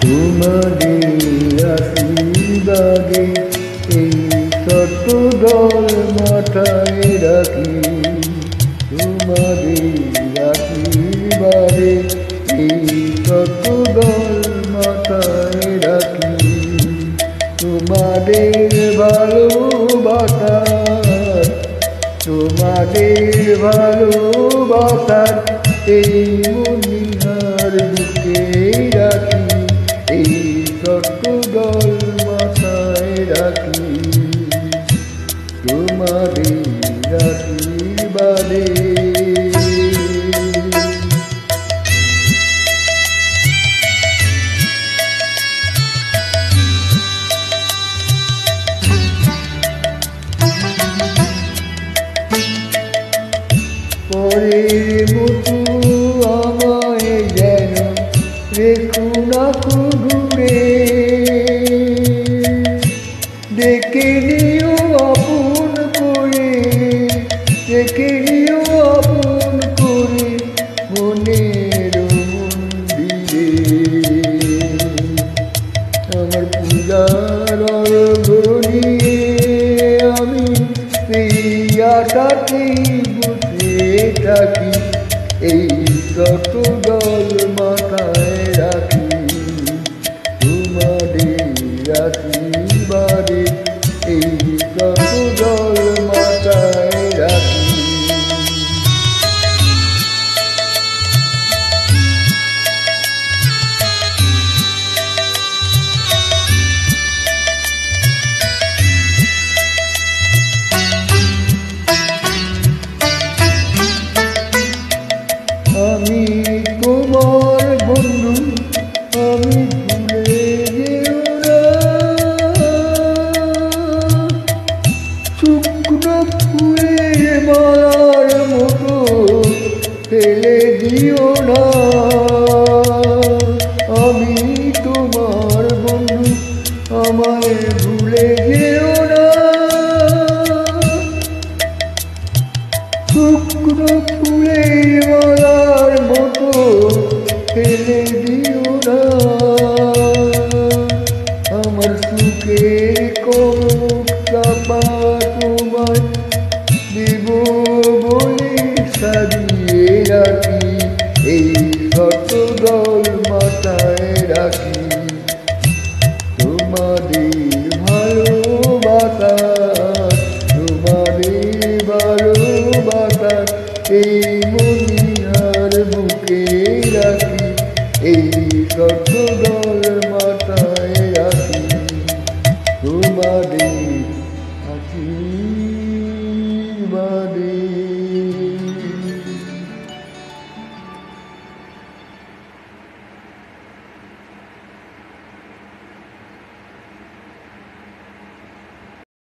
তোমাদের আশীর্বাদে এই ছোট্ট দল মাথায় রাখি। তোমাদের আশীর্বাদে এই ছোট্ট দল মাথায় রাখি। তোমাদের ভালোবাসার এই মনিহার বুকে রাখি। এই ছোট্ট দল মাথায় রাখি। তোমাদের আশীর্বাদে পরের মতো আমায় যেন রেখো না দূরে। ডেকে নিও আপন করে, ডেকে নিও আপন করে মনের মন্দিরে। আমার পূজার অর্ঘ নিয়ে আমি সেই আশাতেই বসে থাকি। এই ছোট দল মাথায় রাখি। তোমাদের আশীর্বাদে এই ছোট দল মাথায় রাখি। আমি তোমার বন্ধু, আমি ভুলে যেও না। শুকনো ফুলের মালার মতো ফেলে দিও না। আমি তোমার বন্ধু, আমায় ভুলে যেও না। শুকনো ফুলের মালার মতো ফেলে দিও না। আমার সুখের কোক চাপা তোমায় দেব বলে সাজিয়ে রাখি। এই ছোট দল মাথায় রাখি। তোমাদের ভালোবাসা, তোমাদের ভালোবাসা এই মনিহার বুকে রাখি। এই ছোট দল